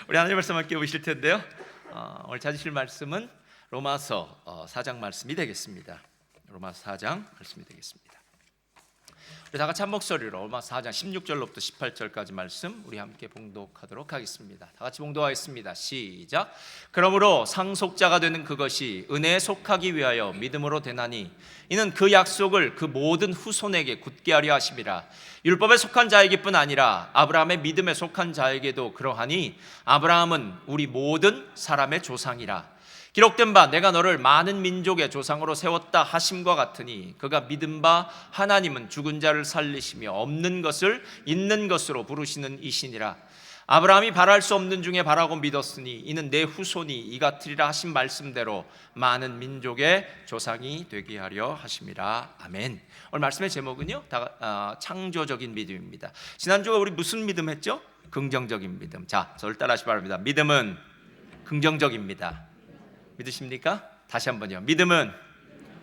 우리 하나님 말씀 함께 보실 텐데요. 오늘 찾으실 말씀은 로마서 4장 말씀이 되겠습니다. 로마서 4장 말씀이 되겠습니다. 우리 다 같이 한 목소리로 로마서 4장 16절로부터 18절까지 말씀 우리 함께 봉독하도록 하겠습니다. 다 같이 봉독하겠습니다. 시작. 그러므로 상속자가 되는 그것이 은혜에 속하기 위하여 믿음으로 되나니 이는 그 약속을 그 모든 후손에게 굳게 하려 하심이라. 율법에 속한 자에게뿐 아니라 아브라함의 믿음에 속한 자에게도 그러하니 아브라함은 우리 모든 사람의 조상이라. 기록된 바 내가 너를 많은 민족의 조상으로 세웠다 하심과 같으니 그가 믿은 바 하나님은 죽은 자를 살리시며 없는 것을 있는 것으로 부르시는 이시니라. 아브라함이 바랄 수 없는 중에 바라고 믿었으니 이는 내 후손이 이 같으리라 하신 말씀대로 많은 민족의 조상이 되게 하려 하심이라. 아멘. 오늘 말씀의 제목은요, 창조적인 믿음입니다. 지난주에 우리 무슨 믿음 했죠? 긍정적인 믿음. 자, 저를 따라하시기 바랍니다. 믿음은 긍정적입니다. 믿으십니까? 다시 한번요. 믿음은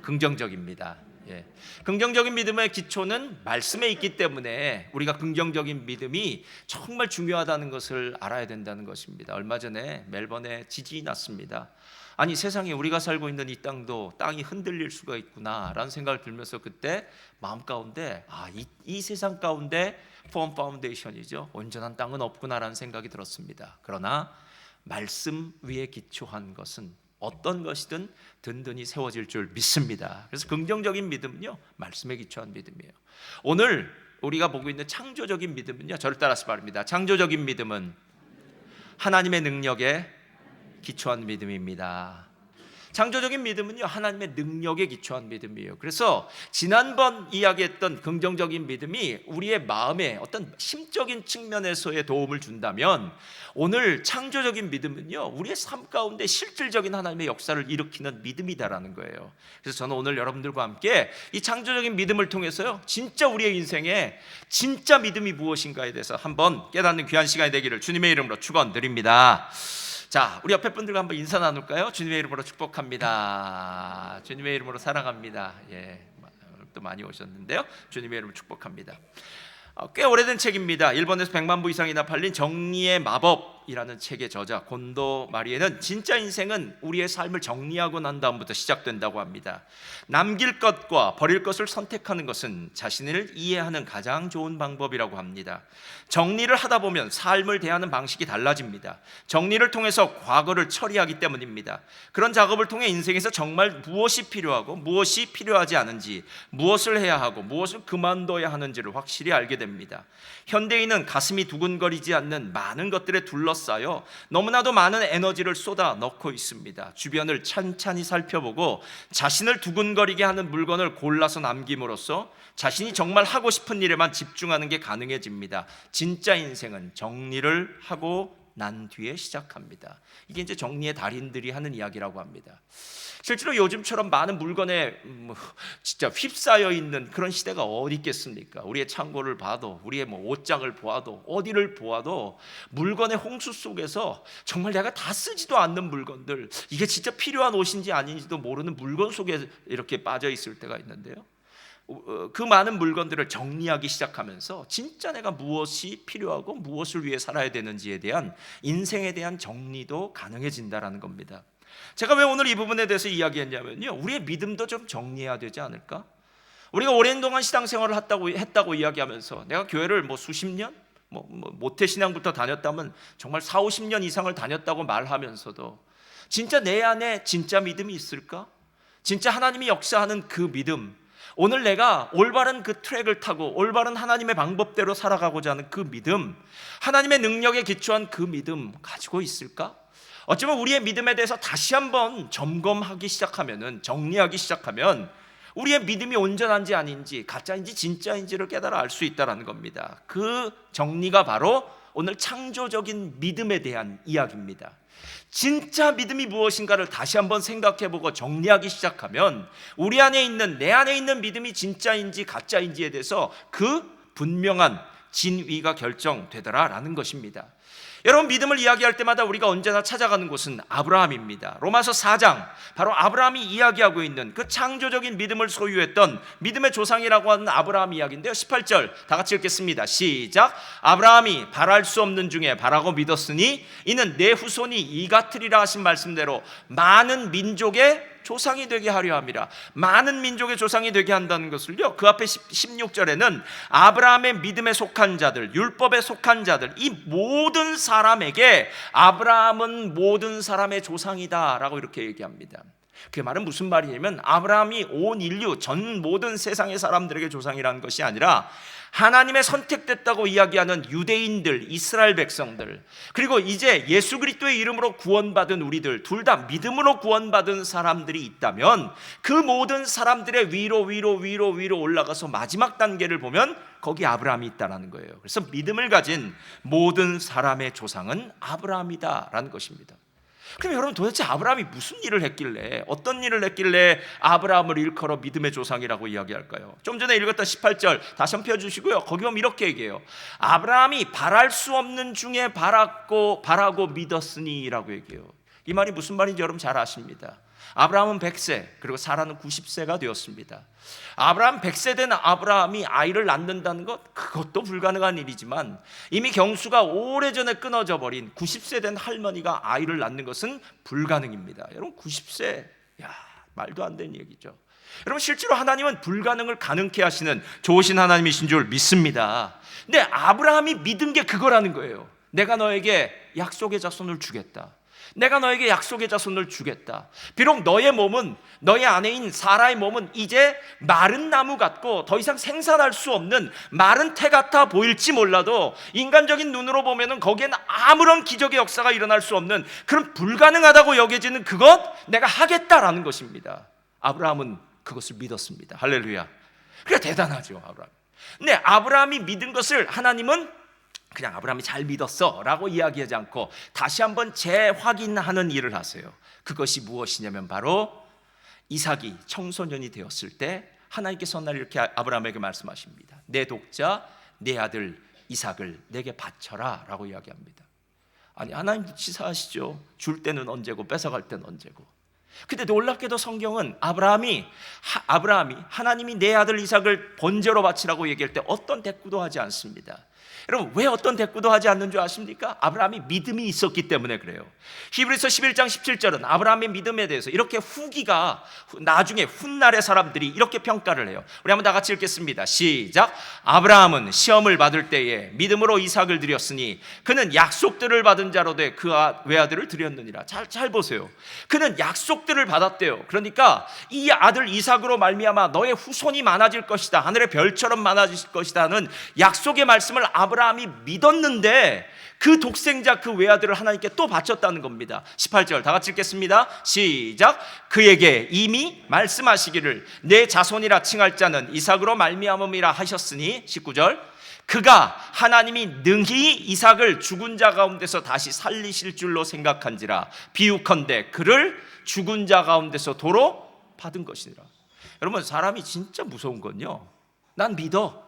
긍정적입니다. 예. 긍정적인 믿음의 기초는 말씀에 있기 때문에 우리가 긍정적인 믿음이 정말 중요하다는 것을 알아야 된다는 것입니다. 얼마 전에 멜번에 지진이 났습니다. 아니, 세상에 우리가 살고 있는 이 땅도 땅이 흔들릴 수가 있구나라는 생각을 들면서 그때 마음 가운데 이 세상 가운데 폼 파운데이션이죠. 온전한 땅은 없구나라는 생각이 들었습니다. 그러나 말씀 위에 기초한 것은 어떤 것이든 든든히 세워질 줄 믿습니다. 그래서 긍정적인 믿음은요, 말씀에 기초한 믿음이에요. 오늘 우리가 보고 있는 창조적인 믿음은요, 저를 따라서 말입니다. 창조적인 믿음은 하나님의 능력에 기초한 믿음입니다. 창조적인 믿음은요, 하나님의 능력에 기초한 믿음이에요. 그래서 지난번 이야기했던 긍정적인 믿음이 우리의 마음에 어떤 심적인 측면에서의 도움을 준다면 오늘 창조적인 믿음은요, 우리의 삶 가운데 실질적인 하나님의 역사를 일으키는 믿음이다라는 거예요. 그래서 저는 오늘 여러분들과 함께 이 창조적인 믿음을 통해서요, 진짜 우리의 인생에 진짜 믿음이 무엇인가에 대해서 한번 깨닫는 귀한 시간이 되기를 주님의 이름으로 축원드립니다. 자, 우리 옆에 분들과 한번 인사 나눌까요? 주님의 이름으로 축복합니다. 주님의 이름으로 사랑합니다. 예, 또 많이 오셨는데요. 주님의 이름으로 축복합니다. 꽤 오래된 책입니다. 일본에서 100만 부 이상이나 팔린 정리의 마법이라는 책의 저자 곤도 마리에는 진짜 인생은 우리의 삶을 정리하고 난 다음부터 시작된다고 합니다. 남길 것과 버릴 것을 선택하는 것은 자신을 이해하는 가장 좋은 방법이라고 합니다. 정리를 하다 보면 삶을 대하는 방식이 달라집니다. 정리를 통해서 과거를 처리하기 때문입니다. 그런 작업을 통해 인생에서 정말 무엇이 필요하고 무엇이 필요하지 않은지, 무엇을 해야 하고 무엇을 그만둬야 하는지를 확실히 알게 됩니다. 현대인은 가슴이 두근거리지 않는 많은 것들에 둘러싸여 너무나도 많은 에너지를 쏟아 넣고 있습니다. 주변을 찬찬히 살펴보고 자신을 두근거리게 하는 물건을 골라서 남김으로써 자신이 정말 하고 싶은 일에만 집중하는 게 가능해집니다. 진짜 인생은 정리를 하고 난 뒤에 시작합니다. 이게 이제 정리의 달인들이 하는 이야기라고 합니다. 실제로 요즘처럼 많은 물건에 진짜 휩싸여 있는 그런 시대가 어디 있겠습니까? 우리의 창고를 봐도, 우리의 옷장을 보아도, 어디를 보아도 물건의 홍수 속에서 정말 내가 다 쓰지도 않는 물건들, 이게 진짜 필요한 옷인지 아닌지도 모르는 물건 속에 이렇게 빠져 있을 때가 있는데요. 그 많은 물건들을 정리하기 시작하면서 진짜 내가 무엇이 필요하고 무엇을 위해 살아야 되는지에 대한 인생에 대한 정리도 가능해진다라는 겁니다. 제가 왜 오늘 이 부분에 대해서 이야기했냐면요, 우리의 믿음도 좀 정리해야 되지 않을까? 우리가 오랜 동안 신앙생활을 했다고 이야기하면서 내가 교회를 수십 년, 모태신앙부터 다녔다면 정말 4, 50년 이상을 다녔다고 말하면서도 진짜 내 안에 진짜 믿음이 있을까? 진짜 하나님이 역사하는 그 믿음, 오늘 내가 올바른 그 트랙을 타고 올바른 하나님의 방법대로 살아가고자 하는 그 믿음, 하나님의 능력에 기초한 그 믿음 가지고 있을까? 어쩌면 우리의 믿음에 대해서 다시 한번 점검하기 시작하면, 정리하기 시작하면 우리의 믿음이 온전한지 아닌지, 가짜인지 진짜인지를 깨달아 알 수 있다는 겁니다. 그 정리가 바로 오늘 창조적인 믿음에 대한 이야기입니다. 진짜 믿음이 무엇인가를 다시 한번 생각해보고 정리하기 시작하면 우리 안에 있는, 내 안에 있는 믿음이 진짜인지 가짜인지에 대해서 그 분명한 진위가 결정되더라라는 것입니다. 여러분, 믿음을 이야기할 때마다 우리가 언제나 찾아가는 곳은 아브라함입니다. 로마서 4장, 바로 아브라함이 이야기하고 있는 그 창조적인 믿음을 소유했던 믿음의 조상이라고 하는 아브라함 이야기인데요. 18절 다 같이 읽겠습니다. 시작. 아브라함이 바랄 수 없는 중에 바라고 믿었으니 이는 내 후손이 이 같으리라 하신 말씀대로 많은 민족의 조상이 되게 하려 함이라. 많은 민족의 조상이 되게 한다는 것을요, 그 앞에 16절에는 아브라함의 믿음에 속한 자들, 율법에 속한 자들, 이 모든 사람에게 아브라함은 모든 사람의 조상이다 라고 이렇게 얘기합니다. 그 말은 무슨 말이냐면 아브라함이 온 인류 전 모든 세상의 사람들에게 조상이라는 것이 아니라 하나님의 선택됐다고 이야기하는 유대인들, 이스라엘 백성들, 그리고 이제 예수 그리스도의 이름으로 구원받은 우리들, 둘 다 믿음으로 구원받은 사람들이 있다면 그 모든 사람들의 위로 올라가서 마지막 단계를 보면 거기 아브라함이 있다는 거예요. 그래서 믿음을 가진 모든 사람의 조상은 아브라함이다라는 것입니다. 그럼 여러분, 도대체 아브라함이 무슨 일을 했길래, 어떤 일을 했길래 아브라함을 일컬어 믿음의 조상이라고 이야기할까요? 좀 전에 읽었던 18절 다시 한번 펴주시고요. 거기 보면 이렇게 얘기해요. 아브라함이 바랄 수 없는 중에 바라고 믿었으니 라고 얘기해요. 이 말이 무슨 말인지 여러분 잘 아십니다. 아브라함은 100세, 그리고 사라는 90세가 되었습니다. 아브라함 100세 된 아브라함이 아이를 낳는다는 것, 그것도 불가능한 일이지만 이미 경수가 오래전에 끊어져 버린 90세 된 할머니가 아이를 낳는 것은 불가능입니다. 여러분, 90세, 말도 안 되는 얘기죠. 여러분, 실제로 하나님은 불가능을 가능케 하시는 좋으신 하나님이신 줄 믿습니다. 근데 아브라함이 믿은 게 그거라는 거예요. 내가 너에게 약속의 자손을 주겠다. 내가 너에게 약속의 자손을 주겠다. 비록 너의 몸은, 너의 아내인 사라의 몸은 이제 마른 나무 같고 더 이상 생산할 수 없는 마른 태 같아 보일지 몰라도 인간적인 눈으로 보면은 거기에는 아무런 기적의 역사가 일어날 수 없는 그런 불가능하다고 여겨지는 그것 내가 하겠다라는 것입니다. 아브라함은 그것을 믿었습니다. 할렐루야. 그래, 대단하죠, 아브라함. 근데 아브라함이 믿은 것을 하나님은 그냥 아브라함이 잘 믿었어 라고 이야기하지 않고 다시 한번 재확인하는 일을 하세요. 그것이 무엇이냐면 바로 이삭이 청소년이 되었을 때 하나님께서 어느 날 이렇게 아브라함에게 말씀하십니다. 내 독자 내 아들 이삭을 내게 바쳐라 라고 이야기합니다. 아니, 하나님 치사하시죠. 줄 때는 언제고 뺏어갈 때는 언제고. 근데 놀랍게도 성경은 아브라함이 하나님이 내 아들 이삭을 번제로 바치라고 얘기할 때 어떤 대꾸도 하지 않습니다. 여러분, 왜 어떤 대꾸도 하지 않는 줄 아십니까? 아브라함이 믿음이 있었기 때문에 그래요. 히브리서 11장 17절은 아브라함의 믿음에 대해서 이렇게 후기가, 나중에 훗날의 사람들이 이렇게 평가를 해요. 우리 한번 다 같이 읽겠습니다. 시작. 아브라함은 시험을 받을 때에 믿음으로 이삭을 드렸으니 그는 약속들을 받은 자로 돼 그 외아들을 드렸느니라. 잘 보세요. 그는 약속들을 받았대요. 그러니까 이 아들 이삭으로 말미암아 너의 후손이 많아질 것이다, 하늘의 별처럼 많아질 것이다 하는 약속의 말씀을 아브라함이 믿었는데 그 독생자, 그 외아들을 하나님께 또 바쳤다는 겁니다. 18절 다 같이 읽겠습니다. 시작. 그에게 이미 말씀하시기를 내 자손이라 칭할 자는 이삭으로 말미암음이라 하셨으니 19절 그가 하나님이 능히 이삭을 죽은 자 가운데서 다시 살리실 줄로 생각한지라 비유컨대 그를 죽은 자 가운데서 도로 받은 것이니라. 여러분, 사람이 진짜 무서운 건요, 난 믿어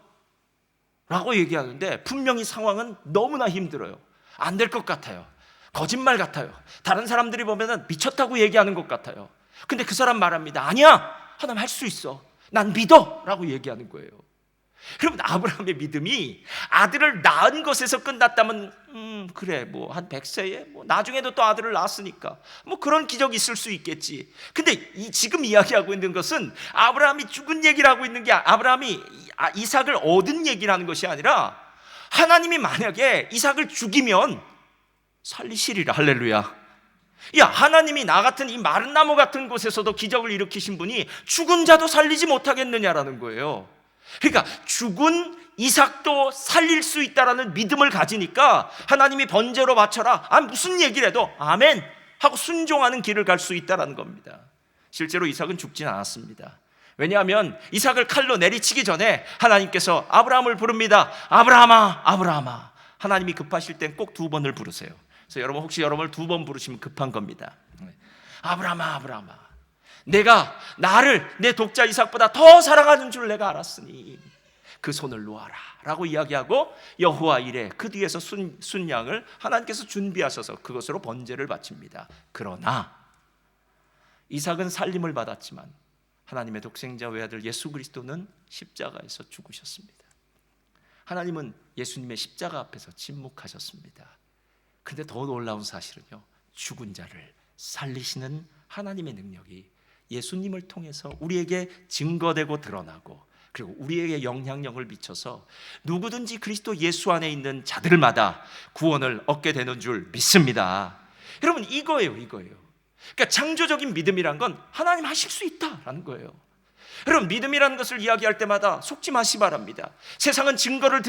라고 얘기하는데 분명히 상황은 너무나 힘들어요. 안 될 것 같아요. 거짓말 같아요. 다른 사람들이 보면 미쳤다고 얘기하는 것 같아요. 근데 그 사람 말합니다. 아니야, 하나님 할 수 있어, 난 믿어 라고 얘기하는 거예요. 여러분, 아브라함의 믿음이 아들을 낳은 것에서 끝났다면 그래, 뭐 한 100세에 뭐 나중에도 또 아들을 낳았으니까 뭐 그런 기적이 있을 수 있겠지. 근데 지금 이야기하고 있는 것은 아브라함이 죽은 얘기를 하고 있는 게 아브라함이 이삭을 얻은 얘기를 하는 것이 아니라 하나님이 만약에 이삭을 죽이면 살리시리라. 할렐루야. 하나님이 나 같은 이 마른 나무 같은 곳에서도 기적을 일으키신 분이 죽은 자도 살리지 못하겠느냐라는 거예요. 그러니까 죽은 이삭도 살릴 수 있다라는 믿음을 가지니까 하나님이 번제로 바쳐라, 무슨 얘기를 해도 아멘 하고 순종하는 길을 갈 수 있다라는 겁니다. 실제로 이삭은 죽진 않았습니다. 왜냐하면 이삭을 칼로 내리치기 전에 하나님께서 아브라함을 부릅니다. 아브라함아, 아브라함아. 하나님이 급하실 땐 꼭 2번을 부르세요. 그래서 여러분, 혹시 여러분을 2번 부르시면 급한 겁니다. 아브라함아, 아브라함아, 내가 나를 내 독자 이삭보다 더 사랑하는 줄 내가 알았으니 그 손을 놓아라 라고 이야기하고 여호와 이레 그 뒤에서 순양을 하나님께서 준비하셔서 그것으로 번제를 바칩니다. 그러나 이삭은 살림을 받았지만 하나님의 독생자 외아들 예수 그리스도는 십자가에서 죽으셨습니다. 하나님은 예수님의 십자가 앞에서 침묵하셨습니다. 근데 더 놀라운 사실은요, 죽은 자를 살리시는 하나님의 능력이 예수님을 통해서 우리에게 증거되고 드러나고, 그리고 우리에게 영향력을 미쳐서 누구든지 그리스도 예수 안에 있는 자들마다 구원을 얻게 되는 줄 믿습니다. 여러분, 이거예요. 그러니까 창조적인 믿음이란 건 하나님 하실 수 있다라는 거예요. 여러분, 믿음이라는 것을 이야기할 때마다 속지 마시 바랍니다. 세상은 증거를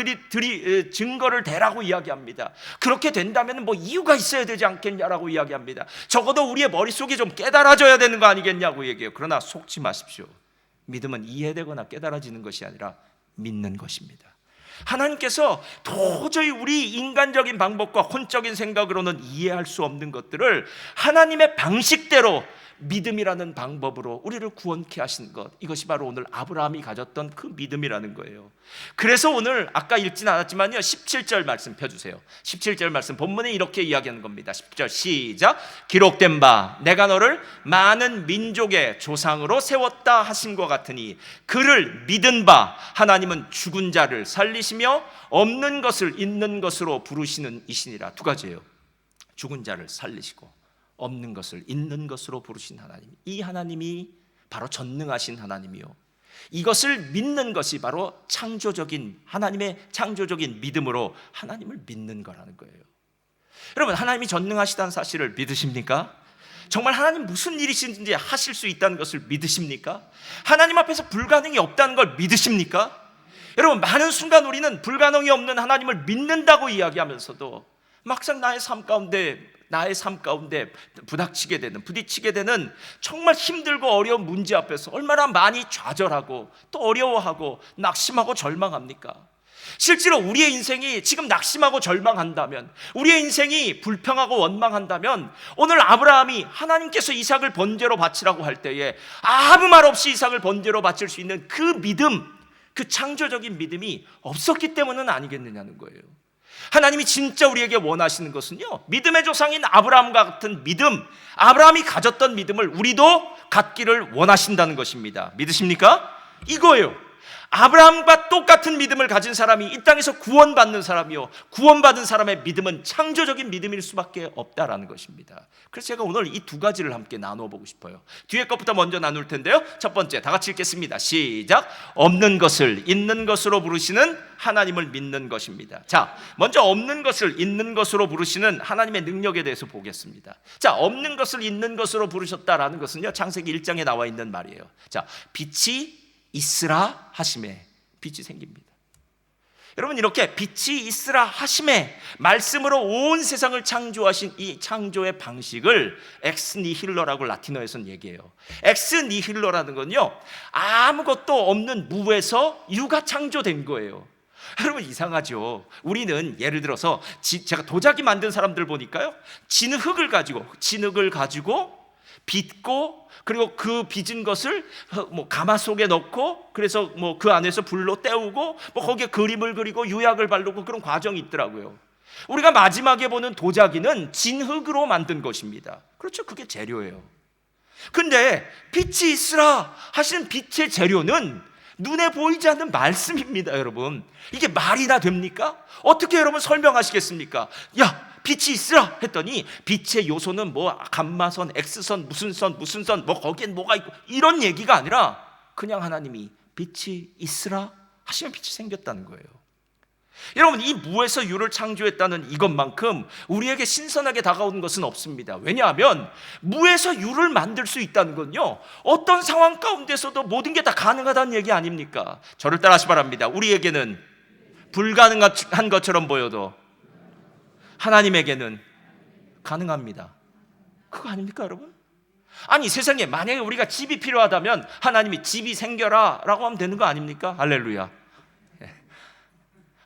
대라고 이야기합니다. 그렇게 된다면 뭐 이유가 있어야 되지 않겠냐라고 이야기합니다. 적어도 우리의 머릿속이 좀 깨달아져야 되는 거 아니겠냐고 얘기해요. 그러나 속지 마십시오. 믿음은 이해되거나 깨달아지는 것이 아니라 믿는 것입니다. 하나님께서 도저히 우리 인간적인 방법과 혼적인 생각으로는 이해할 수 없는 것들을 하나님의 방식대로 믿음이라는 방법으로 우리를 구원케 하신 것, 이것이 바로 오늘 아브라함이 가졌던 그 믿음이라는 거예요. 그래서 오늘 아까 읽진 않았지만요, 17절 말씀 펴주세요. 17절 말씀 본문에 이렇게 이야기하는 겁니다. 10절 시작. 기록된 바 내가 너를 많은 민족의 조상으로 세웠다 하신 것 같으니 그를 믿은 바 하나님은 죽은 자를 살리시며 없는 것을 있는 것으로 부르시는 이시니라. 두 가지예요. 죽은 자를 살리시고 없는 것을 있는 것으로 부르신 하나님, 이 하나님이 바로 전능하신 하나님이요, 이것을 믿는 것이 바로 창조적인 하나님의 창조적인 믿음으로 하나님을 믿는 거라는 거예요. 여러분, 하나님이 전능하시다는 사실을 믿으십니까? 정말 하나님 무슨 일이신지 하실 수 있다는 것을 믿으십니까? 하나님 앞에서 불가능이 없다는 걸 믿으십니까? 여러분, 많은 순간 우리는 불가능이 없는 하나님을 믿는다고 이야기하면서도 막상 나의 삶 가운데 부딪히게 되는 정말 힘들고 어려운 문제 앞에서 얼마나 많이 좌절하고 또 어려워하고 낙심하고 절망합니까? 실제로 우리의 인생이 지금 낙심하고 절망한다면, 우리의 인생이 불평하고 원망한다면, 오늘 아브라함이 하나님께서 이삭을 번제로 바치라고 할 때에 아무 말 없이 이삭을 번제로 바칠 수 있는 그 믿음, 그 창조적인 믿음이 없었기 때문은 아니겠느냐는 거예요. 하나님이 진짜 우리에게 원하시는 것은요, 믿음의 조상인 아브라함과 같은 믿음, 아브라함이 가졌던 믿음을 우리도 갖기를 원하신다는 것입니다. 믿으십니까? 이거예요. 아브라함과 똑같은 믿음을 가진 사람이 이 땅에서 구원받는 사람이요, 구원받은 사람의 믿음은 창조적인 믿음일 수밖에 없다라는 것입니다. 그래서 제가 오늘 이 두 가지를 함께 나누어 보고 싶어요. 뒤에 것부터 먼저 나눌 텐데요, 첫 번째 다 같이 읽겠습니다. 시작. 없는 것을 있는 것으로 부르시는 하나님을 믿는 것입니다. 자, 먼저 없는 것을 있는 것으로 부르시는 하나님의 능력에 대해서 보겠습니다. 자, 없는 것을 있는 것으로 부르셨다라는 것은요, 창세기 1장에 나와 있는 말이에요. 자, 빛이 있으라 하심에 빛이 생깁니다. 여러분, 이렇게 빛이 있으라 하심에 말씀으로 온 세상을 창조하신 이 창조의 방식을 엑스니힐러라고 라틴어에서는 얘기해요. 엑스니힐러라는 건요, 아무것도 없는 무에서 유가 창조된 거예요. 여러분, 이상하죠? 우리는 예를 들어서 제가 도자기 만든 사람들 보니까요, 진흙을 가지고 빚고, 그리고 그 빚은 것을 가마 속에 넣고, 그래서 그 안에서 불로 때우고, 거기에 그림을 그리고 유약을 바르고, 그런 과정이 있더라고요. 우리가 마지막에 보는 도자기는 진흙으로 만든 것입니다. 그렇죠, 그게 재료예요. 근데 빛이 있으라 하시는 빛의 재료는 눈에 보이지 않는 말씀입니다. 여러분, 이게 말이나 됩니까? 어떻게 여러분 설명하시겠습니까? 야, 빛이 있으라 했더니 빛의 요소는 감마선, X선, 무슨 선, 거기엔 뭐가 있고, 이런 얘기가 아니라 그냥 하나님이 빛이 있으라 하시면 빛이 생겼다는 거예요. 여러분, 이 무에서 유를 창조했다는 이것만큼 우리에게 신선하게 다가오는 것은 없습니다. 왜냐하면 무에서 유를 만들 수 있다는 건요, 어떤 상황 가운데서도 모든 게 다 가능하다는 얘기 아닙니까? 저를 따라하시 바랍니다. 우리에게는 불가능한 것처럼 보여도 하나님에게는 가능합니다. 그거 아닙니까, 여러분? 아니, 세상에 만약에 우리가 집이 필요하다면 하나님이 집이 생겨라 라고 하면 되는 거 아닙니까? 할렐루야.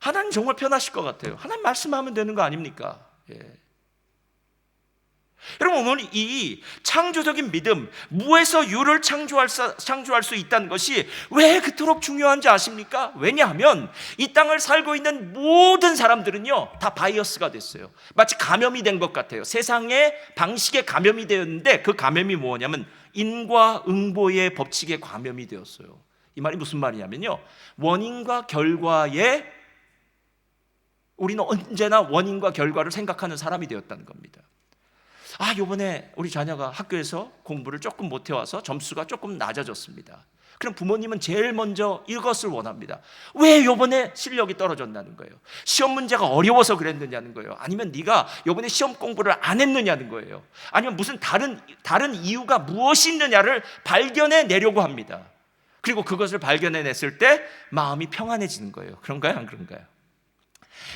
하나님 정말 편하실 것 같아요. 하나님 말씀하면 되는 거 아닙니까? 예. 여러분, 오늘 이 창조적인 믿음, 무에서 유를 창조할 수 있다는 것이 왜 그토록 중요한지 아십니까? 왜냐하면 이 땅을 살고 있는 모든 사람들은요, 다 바이어스가 됐어요. 마치 감염이 된 것 같아요. 세상의 방식에 감염이 되었는데, 그 감염이 뭐냐면 인과응보의 법칙에 감염이 되었어요. 이 말이 무슨 말이냐면요, 원인과 결과에, 우리는 언제나 원인과 결과를 생각하는 사람이 되었다는 겁니다. 요번에 우리 자녀가 학교에서 공부를 조금 못해와서 점수가 조금 낮아졌습니다. 그럼 부모님은 제일 먼저 이것을 원합니다. 왜 요번에 실력이 떨어졌냐는 거예요. 시험 문제가 어려워서 그랬느냐는 거예요. 아니면 네가 요번에 시험 공부를 안 했느냐는 거예요. 아니면 무슨 다른 이유가 무엇이 있느냐를 발견해 내려고 합니다. 그리고 그것을 발견해냈을 때 마음이 평안해지는 거예요. 그런가요? 안 그런가요?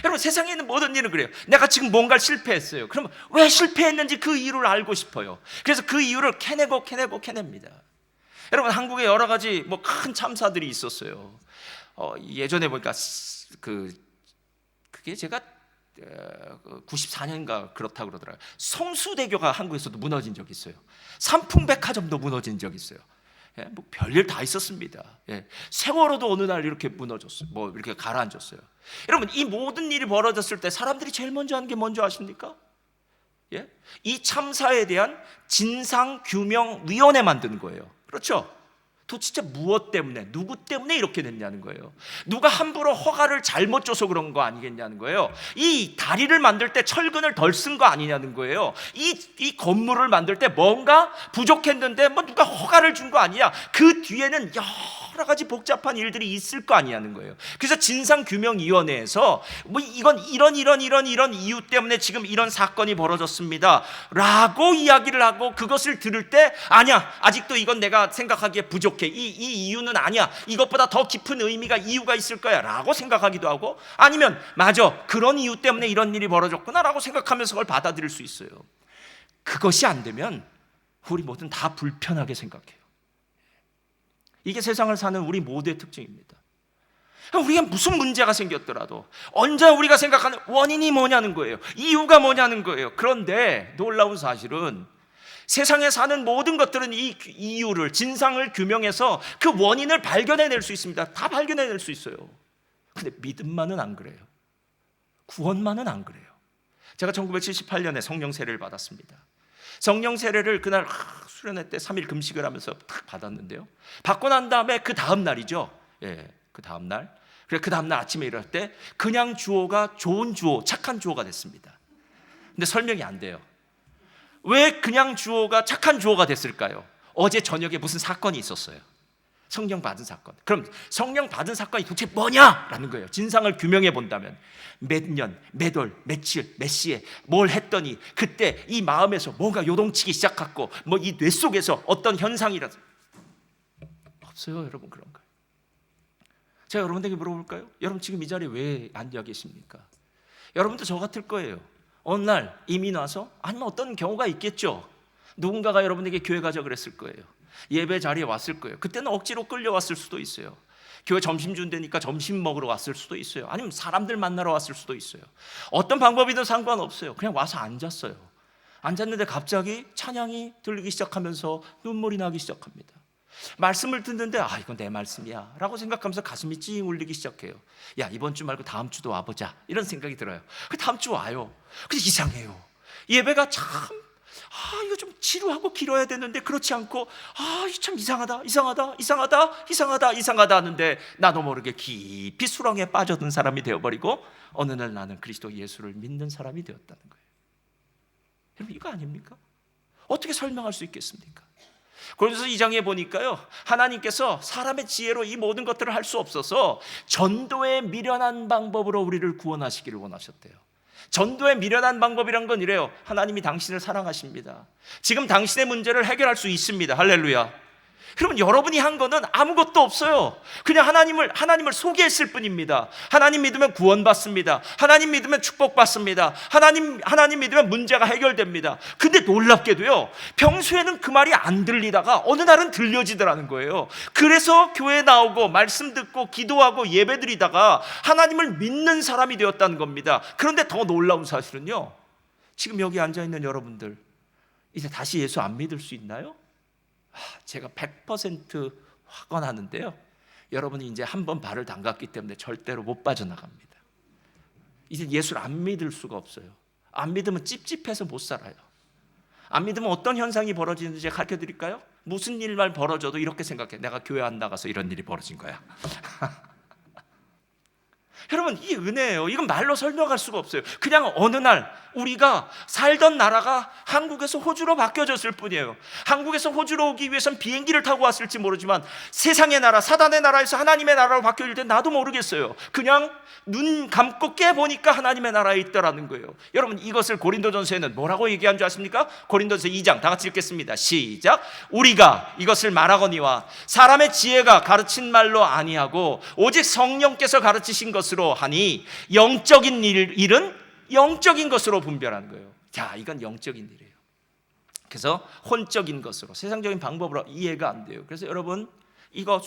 여러분, 세상에 있는 모든 일은 그래요. 내가 지금 뭔가를 실패했어요. 그러면 왜 실패했는지 그 이유를 알고 싶어요. 그래서 그 이유를 캐냅니다. 여러분, 한국에 여러 가지 큰 참사들이 있었어요. 예전에 보니까 그게 제가 94년인가 그렇다고 그러더라고요. 성수대교가 한국에서도 무너진 적이 있어요. 삼풍백화점도 무너진 적이 있어요. 별일 다 있었습니다. 세월호도 어느 날 이렇게 무너졌어요. 이렇게 가라앉았어요. 여러분, 이 모든 일이 벌어졌을 때 사람들이 제일 먼저 하는 게 뭔지 아십니까? 이 참사에 대한 진상규명위원회 만드는 거예요. 그렇죠? 도대체 무엇 때문에, 누구 때문에 이렇게 됐냐는 거예요. 누가 함부로 허가를 잘못 줘서 그런 거 아니겠냐는 거예요. 이 다리를 만들 때 철근을 덜 쓴 거 아니냐는 거예요. 이 건물을 만들 때 뭔가 부족했는데 누가 허가를 준 거 아니냐. 그 뒤에는 여러 가지 복잡한 일들이 있을 거 아니냐는 거예요. 그래서 진상규명위원회에서 이건 이런 이유 때문에 지금 이런 사건이 벌어졌습니다 라고 이야기를 하고, 그것을 들을 때 아니야, 아직도 이건 내가 생각하기에 부족해, 이 이유는 아니야, 이것보다 더 깊은 이유가 있을 거야 라고 생각하기도 하고, 아니면 맞아, 그런 이유 때문에 이런 일이 벌어졌구나 라고 생각하면서 그걸 받아들일 수 있어요. 그것이 안 되면 우리 모두는 다 불편하게 생각해요. 이게 세상을 사는 우리 모두의 특징입니다. 우리가 무슨 문제가 생겼더라도 언제나 우리가 생각하는 원인이 뭐냐는 거예요. 이유가 뭐냐는 거예요. 그런데 놀라운 사실은 세상에 사는 모든 것들은 이 이유를, 진상을 규명해서 그 원인을 발견해낼 수 있습니다. 다 발견해낼 수 있어요. 근데 믿음만은 안 그래요. 구원만은 안 그래요. 제가 1978년에 성령 세례를 받았습니다. 성령 세례를 그날 수련회 때 3일 금식을 하면서 딱 받았는데요, 받고 난 다음에 그 다음 날이죠. 그 다음 날. 그래, 그 다음 날 아침에 일어날 때 그냥 주어가 좋은 주어, 착한 주어가 됐습니다. 근데 설명이 안 돼요. 왜 그냥 주어가 착한 주어가 됐을까요? 어제 저녁에 무슨 사건이 있었어요. 성령 받은 사건. 그럼 성령 받은 사건이 도대체 뭐냐라는 거예요. 진상을 규명해 본다면 몇 년, 몇 월, 며칠, 몇 시에 뭘 했더니 그때 이 마음에서 뭔가 요동치기 시작했고, 이 뇌 속에서 어떤 현상이라도 없어요. 여러분, 그런 거. 제가 여러분에게 물어볼까요? 여러분 지금 이 자리에 왜 앉아 계십니까? 여러분도 저 같을 거예요. 어느 날 이민 와서, 아니면 어떤 경우가 있겠죠. 누군가가 여러분에게 교회 가자 그랬을 거예요. 예배 자리에 왔을 거예요. 그때는 억지로 끌려왔을 수도 있어요. 교회 점심 준다니까 점심 먹으러 왔을 수도 있어요. 아니면 사람들 만나러 왔을 수도 있어요. 어떤 방법이든 상관없어요. 그냥 와서 앉았어요. 앉았는데 갑자기 찬양이 들리기 시작하면서 눈물이 나기 시작합니다. 말씀을 듣는데 이건 내 말씀이야 라고 생각하면서 가슴이 찡 울리기 시작해요. 야, 이번 주 말고 다음 주도 와보자, 이런 생각이 들어요. 그 다음 주 와요. 근데 이상해요. 예배가 참 이거 좀 지루하고 길어야 되는데 그렇지 않고, 이거 참 이상하다 하는데 나도 모르게 깊이 수렁에 빠져든 사람이 되어버리고, 어느 날 나는 그리스도 예수를 믿는 사람이 되었다는 거예요. 여러분, 이거 아닙니까? 어떻게 설명할 수 있겠습니까? 그래서 2장에 보니까요, 하나님께서 사람의 지혜로 이 모든 것들을 할 수 없어서 전도의 미련한 방법으로 우리를 구원하시기를 원하셨대요. 전도의 미련한 방법이란 건 이래요. 하나님이 당신을 사랑하십니다. 지금 당신의 문제를 해결할 수 있습니다. 할렐루야. 그러면 여러분이 한 거는 아무것도 없어요. 그냥 하나님을 소개했을 뿐입니다. 하나님 믿으면 구원받습니다. 하나님 믿으면 축복받습니다. 하나님 믿으면 문제가 해결됩니다. 근데 놀랍게도요, 평소에는 그 말이 안 들리다가 어느 날은 들려지더라는 거예요. 그래서 교회에 나오고 말씀 듣고 기도하고 예배드리다가 하나님을 믿는 사람이 되었다는 겁니다. 그런데 더 놀라운 사실은요, 지금 여기 앉아있는 여러분들, 이제 다시 예수 안 믿을 수 있나요? 제가 100% 확언하는데요, 여러분이 이제 한번 발을 담갔기 때문에 절대로 못 빠져나갑니다. 이제 예수를 안 믿을 수가 없어요. 안 믿으면 찝찝해서 못 살아요. 안 믿으면 어떤 현상이 벌어지는지 제가 가르쳐 드릴까요? 무슨 일만 벌어져도 이렇게 생각해. 내가 교회 안 나가서 이런 일이 벌어진 거야. 여러분, 이 은혜예요. 이건 말로 설명할 수가 없어요. 그냥 어느 날 우리가 살던 나라가 한국에서 호주로 바뀌어졌을 뿐이에요. 한국에서 호주로 오기 위해선 비행기를 타고 왔을지 모르지만 세상의 나라, 사단의 나라에서 하나님의 나라로 바뀌어질 때 나도 모르겠어요. 그냥 눈 감고 깨보니까 하나님의 나라에 있더라는 거예요. 여러분, 이것을 고린도전서에는 뭐라고 얘기한 줄 아십니까? 고린도전서 2장 다 같이 읽겠습니다. 시작. 우리가 이것을 말하거니와 사람의 지혜가 가르친 말로 아니하고 오직 성령께서 가르치신 것으로 하니 영적인 일은 영적인 것으로 분별하는 거예요. 자, 이건 영적인 일이에요. 그래서 혼적인 것으로, 세상적인 방법으로 이해가 안 돼요. 그래서 여러분, 이거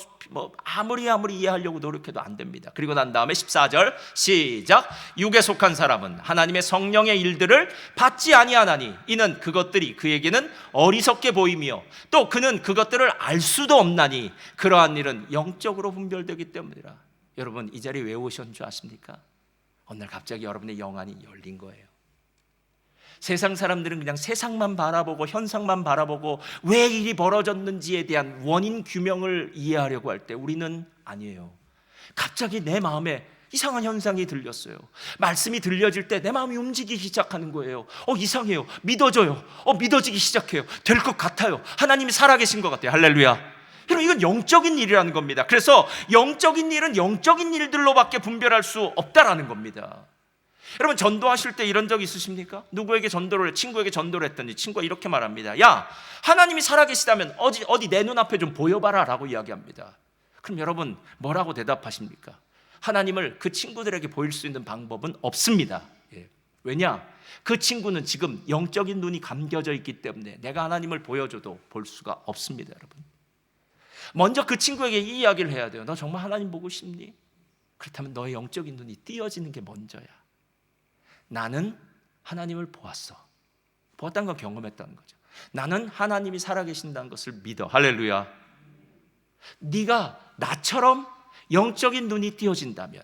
아무리 이해하려고 노력해도 안 됩니다. 그리고 난 다음에 14절 시작. 육에 속한 사람은 하나님의 성령의 일들을 받지 아니하나니 이는 그것들이 그에게는 어리석게 보이며 또 그는 그것들을 알 수도 없나니 그러한 일은 영적으로 분별되기 때문이라. 여러분, 이 자리에 왜 오셨는 줄 아십니까? 어느 날 갑자기 여러분의 영안이 열린 거예요. 세상 사람들은 그냥 세상만 바라보고 현상만 바라보고 왜 일이 벌어졌는지에 대한 원인 규명을 이해하려고 할 때 우리는 아니에요. 갑자기 내 마음에 이상한 현상이 들렸어요. 말씀이 들려질 때 내 마음이 움직이기 시작하는 거예요. 이상해요. 믿어져요. 믿어지기 시작해요. 될 것 같아요. 하나님이 살아계신 것 같아요. 할렐루야. 여러분, 이건 영적인 일이라는 겁니다. 그래서 영적인 일은 영적인 일들로밖에 분별할 수 없다라는 겁니다. 여러분, 전도하실 때 이런 적 있으십니까? 누구에게 전도를, 친구에게 전도를 했더니 친구가 이렇게 말합니다. 야, 하나님이 살아계시다면 어디 내 눈앞에 좀 보여봐라 라고 이야기합니다. 그럼 여러분, 뭐라고 대답하십니까? 하나님을 그 친구들에게 보일 수 있는 방법은 없습니다. 왜냐? 그 친구는 지금 영적인 눈이 감겨져 있기 때문에 내가 하나님을 보여줘도 볼 수가 없습니다. 여러분, 먼저 그 친구에게 이 이야기를 해야 돼요. 너 정말 하나님 보고 싶니? 그렇다면 너의 영적인 눈이 띄어지는 게 먼저야. 나는 하나님을 보았다는 건 경험했다는 거죠. 나는 하나님이 살아계신다는 것을 믿어. 할렐루야. 네가 나처럼 영적인 눈이 띄어진다면,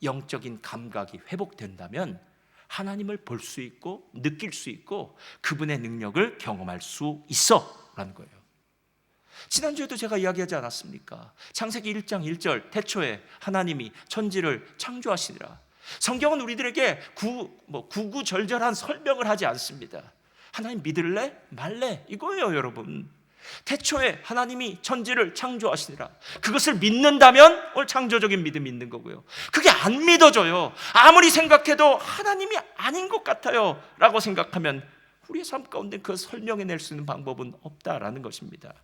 영적인 감각이 회복된다면 하나님을 볼 수 있고 느낄 수 있고 그분의 능력을 경험할 수 있어 라는 거예요. 지난주에도 제가 이야기하지 않았습니까? 창세기 1장 1절 태초에 하나님이 천지를 창조하시니라. 성경은 우리들에게 구구절절한 설명을 하지 않습니다. 하나님 믿을래? 말래? 이거예요. 여러분, 태초에 하나님이 천지를 창조하시니라. 그것을 믿는다면 오늘 창조적인 믿음이 있는 거고요. 그게 안 믿어져요. 아무리 생각해도 하나님이 아닌 것 같아요 라고 생각하면 우리의 삶 가운데 그 설명해낼 수 있는 방법은 없다라는 것입니다.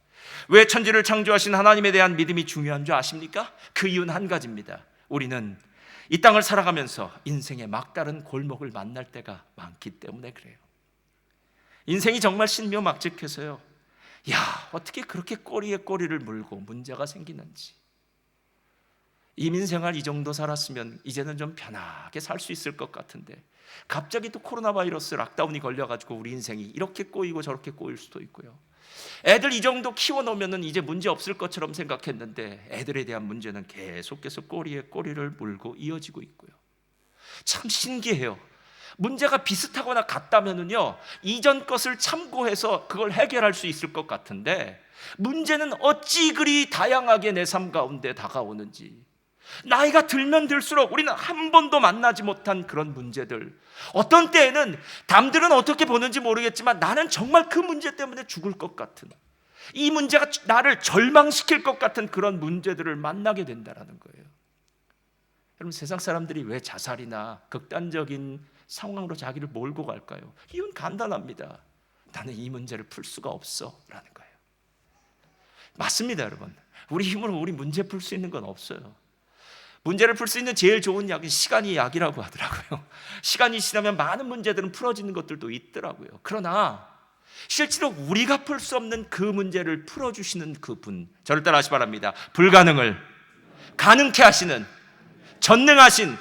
왜 천지를 창조하신 하나님에 대한 믿음이 중요한 줄 아십니까? 그 이유는 한 가지입니다. 우리는 이 땅을 살아가면서 인생의 막다른 골목을 만날 때가 많기 때문에 그래요. 인생이 정말 신묘막측해서요, 야, 어떻게 그렇게 꼬리에 꼬리를 물고 문제가 생기는지. 이민생활 이 정도 살았으면 이제는 좀 편하게 살 수 있을 것 같은데 갑자기 또 코로나 바이러스 락다운이 걸려가지고 우리 인생이 이렇게 꼬이고 저렇게 꼬일 수도 있고요. 애들 이 정도 키워놓으면 이제 문제 없을 것처럼 생각했는데 애들에 대한 문제는 계속해서 꼬리에 꼬리를 물고 이어지고 있고요. 참 신기해요. 문제가 비슷하거나 같다면은요, 이전 것을 참고해서 그걸 해결할 수 있을 것 같은데 문제는 어찌 그리 다양하게 내 삶 가운데 다가오는지, 나이가 들면 들수록 우리는 한 번도 만나지 못한 그런 문제들, 어떤 때에는 남들은 어떻게 보는지 모르겠지만 나는 정말 그 문제 때문에 죽을 것 같은, 이 문제가 나를 절망시킬 것 같은 그런 문제들을 만나게 된다는 거예요. 여러분, 세상 사람들이 왜 자살이나 극단적인 상황으로 자기를 몰고 갈까요? 이유는 간단합니다. 나는 이 문제를 풀 수가 없어 라는 거예요. 맞습니다. 여러분, 우리 힘으로 우리 문제 풀 수 있는 건 없어요. 문제를 풀 수 있는 제일 좋은 약은 시간이 약이라고 하더라고요. 시간이 지나면 많은 문제들은 풀어지는 것들도 있더라고요. 그러나 실제로 우리가 풀 수 없는 그 문제를 풀어주시는 그분, 저를 따라하시 바랍니다. 불가능을 가능케 하시는 전능하신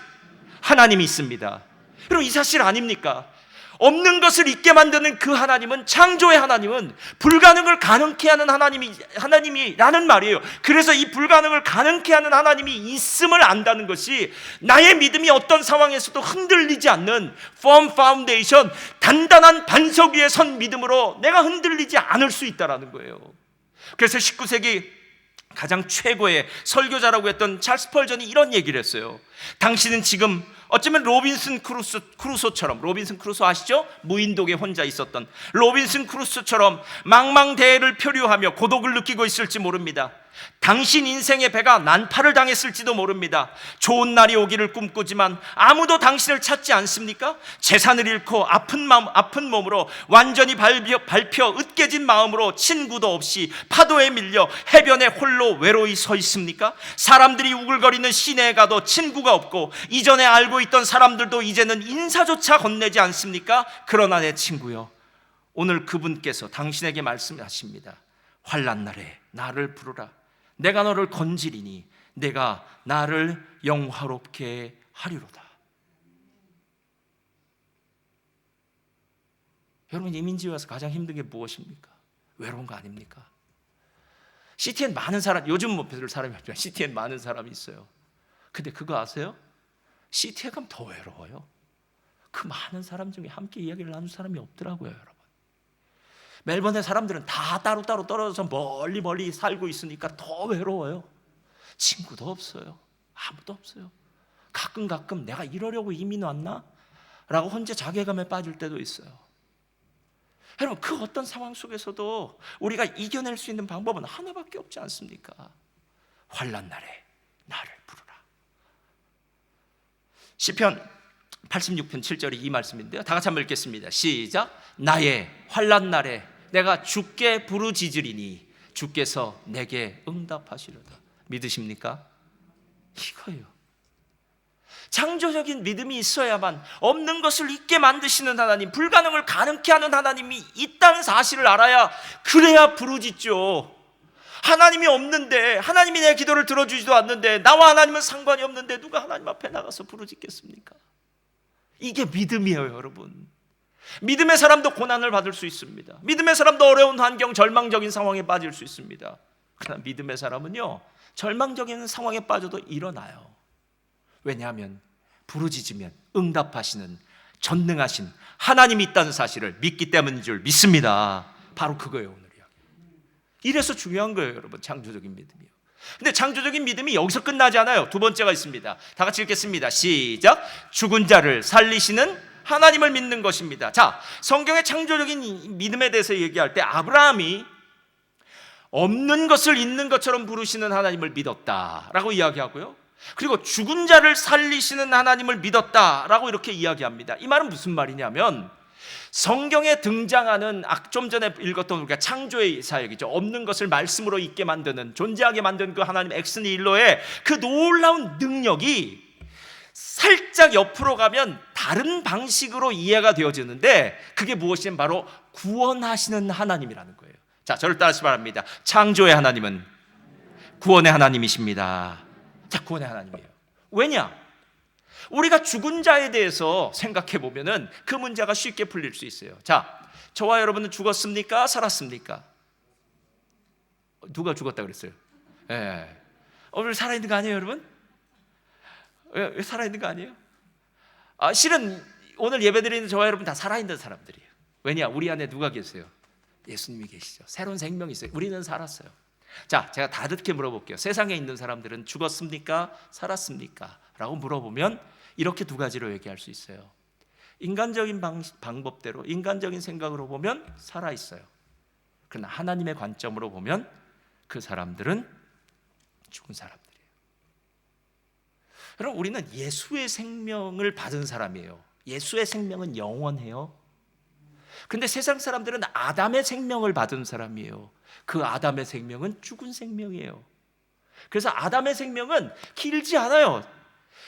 하나님이 있습니다. 여러분, 이 사실 아닙니까? 없는 것을 있게 만드는 그 하나님은, 창조의 하나님은 불가능을 가능케 하는 하나님이라는 말이에요. 그래서 이 불가능을 가능케 하는 하나님이 있음을 안다는 것이 나의 믿음이 어떤 상황에서도 흔들리지 않는 firm foundation, 단단한 반석 위에 선 믿음으로 내가 흔들리지 않을 수 있다는 거예요. 그래서 19세기 가장 최고의 설교자라고 했던 찰스 스펄전이 이런 얘기를 했어요. 당신은 지금 어쩌면 로빈슨 크루소처럼, 로빈슨 크루소 아시죠? 무인도에 혼자 있었던 로빈슨 크루소처럼 망망대해를 표류하며 고독을 느끼고 있을지 모릅니다. 당신 인생의 배가 난파를 당했을지도 모릅니다. 좋은 날이 오기를 꿈꾸지만 아무도 당신을 찾지 않습니까? 재산을 잃고 아픈 몸으로 완전히 밟혀 으깨진 마음으로 친구도 없이 파도에 밀려 해변에 홀로 외로이 서 있습니까? 사람들이 우글거리는 시내에 가도 친구가 없고 이전에 알고 있던 사람들도 이제는 인사조차 건네지 않습니까? 그러나 내 친구여, 오늘 그분께서 당신에게 말씀하십니다. 환난 날에 나를 부르라. 내가 너를 건지리니 내가 나를 영화롭게 하리로다. 여러분, 이민지에 와서 가장 힘든 게 무엇입니까? 외로운 거 아닙니까? CTN 많은 사람, 요즘 뭐 별 사람이 없지만 CTN 많은 사람이 있어요. 근데 그거 아세요? CTN 가면 더 외로워요. 그 많은 사람 중에 함께 이야기를 나눌 사람이 없더라고요, 여러분. 멜번의 사람들은 다 따로따로 떨어져서 멀리 살고 있으니까 더 외로워요. 친구도 없어요. 아무도 없어요. 가끔 내가 이러려고 이민 왔나? 라고 혼자 자괴감에 빠질 때도 있어요. 여러분, 그 어떤 상황 속에서도 우리가 이겨낼 수 있는 방법은 하나밖에 없지 않습니까? 환난 날에 나를 부르라. 시편 86편 7절이 이 말씀인데요, 다 같이 한번 읽겠습니다. 시작. 나의 환난 날에 내가 주께 부르짖으리니 주께서 내게 응답하시려다. 믿으십니까? 이거예요. 창조적인 믿음이 있어야만, 없는 것을 있게 만드시는 하나님, 불가능을 가능케 하는 하나님이 있다는 사실을 알아야, 그래야 부르짖죠. 하나님이 없는데, 하나님이 내 기도를 들어주지도 않는데, 나와 하나님은 상관이 없는데 누가 하나님 앞에 나가서 부르짖겠습니까? 이게 믿음이에요, 여러분. 믿음의 사람도 고난을 받을 수 있습니다. 믿음의 사람도 어려운 환경, 절망적인 상황에 빠질 수 있습니다. 그러나 믿음의 사람은요, 절망적인 상황에 빠져도 일어나요. 왜냐하면 부르짖으면 응답하시는 전능하신 하나님이 있다는 사실을 믿기 때문인 줄 믿습니다. 바로 그거예요, 오늘 이야기. 이래서 중요한 거예요, 여러분. 창조적인 믿음이요. 근데 창조적인 믿음이 여기서 끝나지 않아요. 두 번째가 있습니다. 다 같이 읽겠습니다. 시작. 죽은 자를 살리시는 하나님을 믿는 것입니다. 자, 성경의 창조적인 믿음에 대해서 얘기할 때 아브라함이 없는 것을 있는 것처럼 부르시는 하나님을 믿었다라고 이야기하고요, 그리고 죽은 자를 살리시는 하나님을 믿었다라고 이렇게 이야기합니다. 이 말은 무슨 말이냐면, 성경에 등장하는 좀 전에 읽었던 우리가 창조의 사역이죠. 없는 것을 말씀으로 있게 만드는, 존재하게 만드는 그 하나님 엑스니힐로의 그 놀라운 능력이 살짝 옆으로 가면 다른 방식으로 이해가 되어지는데, 그게 무엇이냐면 바로 구원하시는 하나님이라는 거예요. 자, 저를 따라하시기 바랍니다. 창조의 하나님은 구원의 하나님이십니다. 자, 구원의 하나님이에요. 왜냐? 우리가 죽은 자에 대해서 생각해 보면은 그 문제가 쉽게 풀릴 수 있어요. 자, 저와 여러분은 죽었습니까? 살았습니까? 누가 죽었다 그랬어요? 예. 오늘 살아있는 거 아니에요, 여러분? 살아있는 거 아니에요? 실은 오늘 예배드리는 저와 여러분 다 살아있는 사람들이에요. 왜냐? 우리 안에 누가 계세요? 예수님이 계시죠. 새로운 생명이 있어요. 우리는 살았어요. 자, 제가 다르게 물어볼게요. 세상에 있는 사람들은 죽었습니까? 살았습니까? 라고 물어보면 이렇게 두 가지로 얘기할 수 있어요. 인간적인 방법대로, 인간적인 생각으로 보면 살아있어요. 그러나 하나님의 관점으로 보면 그 사람들은 죽은 사람들이에요. 여러분, 우리는 예수의 생명을 받은 사람이에요. 예수의 생명은 영원해요. 근데 세상 사람들은 아담의 생명을 받은 사람이에요. 그 아담의 생명은 죽은 생명이에요. 그래서 아담의 생명은 길지 않아요.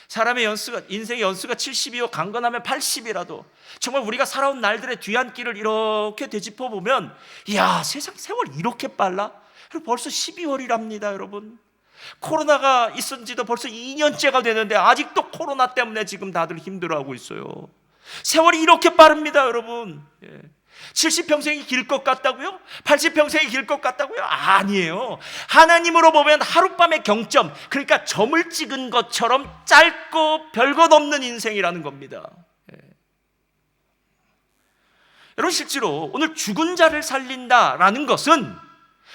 사람의 인생의 연수가 70이요 강건하면 80이라도 정말 우리가 살아온 날들의 뒤안길을 이렇게 되짚어 보면, 이야, 세상 세월 이렇게 빨라? 벌써 12월이랍니다, 여러분. 코로나가 있은 지도 벌써 2년째가 되는데 아직도 코로나 때문에 지금 다들 힘들어하고 있어요. 세월이 이렇게 빠릅니다, 여러분. 70평생이 길 것 같다고요? 80평생이 길 것 같다고요? 아니에요. 하나님으로 보면 하룻밤의 경점, 그러니까 점을 찍은 것처럼 짧고 별것 없는 인생이라는 겁니다. 여러분, 실제로 오늘 죽은 자를 살린다라는 것은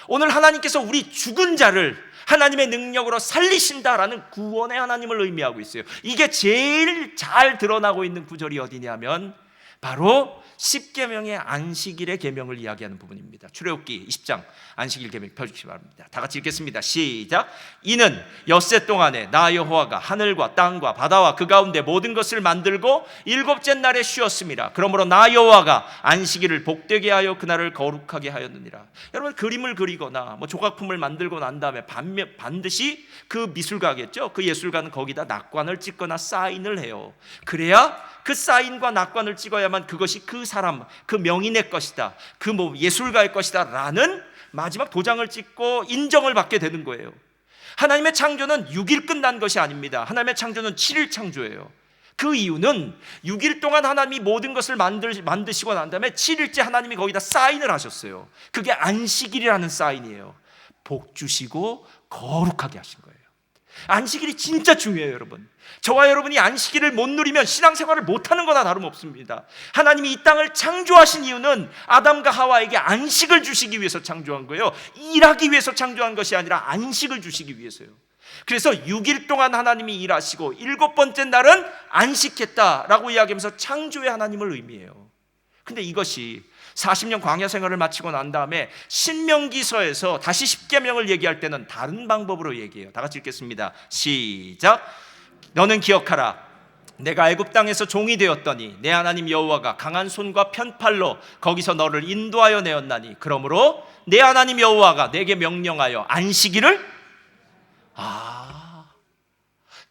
오늘 하나님께서 우리 죽은 자를 하나님의 능력으로 살리신다라는 구원의 하나님을 의미하고 있어요. 이게 제일 잘 드러나고 있는 구절이 어디냐면 바로 십계명의 안식일의 계명을 이야기하는 부분입니다. 출애굽기 20장 안식일 계명 펴주시기 바랍니다. 다 같이 읽겠습니다. 시작. 이는 엿새 동안에 나 여호와가 하늘과 땅과 바다와 그 가운데 모든 것을 만들고 일곱째 날에 쉬었습니다. 그러므로 나 여호와가 안식일을 복되게 하여 그날을 거룩하게 하였느니라. 여러분, 그림을 그리거나 조각품을 만들고 난 다음에 반드시 그 미술가겠죠, 그 예술가는 거기다 낙관을 찍거나 사인을 해요. 그래야 그 사인과 낙관을 찍어야만 그것이 그 사람, 그 명인의 것이다, 그 예술가의 것이다 라는 마지막 도장을 찍고 인정을 받게 되는 거예요. 하나님의 창조는 6일 끝난 것이 아닙니다. 하나님의 창조는 7일 창조예요. 그 이유는 6일 동안 하나님이 모든 것을 만드시고 난 다음에 7일째 하나님이 거기다 사인을 하셨어요. 그게 안식일이라는 사인이에요. 복 주시고 거룩하게 하신 거예요. 안식일이 진짜 중요해요, 여러분. 저와 여러분이 안식일을 못 누리면 신앙생활을 못하는 거나 다름없습니다. 하나님이 이 땅을 창조하신 이유는 아담과 하와에게 안식을 주시기 위해서 창조한 거예요. 일하기 위해서 창조한 것이 아니라 안식을 주시기 위해서요. 그래서 6일 동안 하나님이 일하시고 7번째 날은 안식했다라고 이야기하면서 창조의 하나님을 의미해요. 근데 이것이 40년 광야 생활을 마치고 난 다음에 신명기서에서 다시 십계명을 얘기할 때는 다른 방법으로 얘기해요. 다 같이 읽겠습니다. 시작. 너는 기억하라. 내가 애굽 땅에서 종이 되었더니 내 하나님 여호와가 강한 손과 편팔로 거기서 너를 인도하여 내었나니 그러므로 내 하나님 여호와가 내게 명령하여 안식일을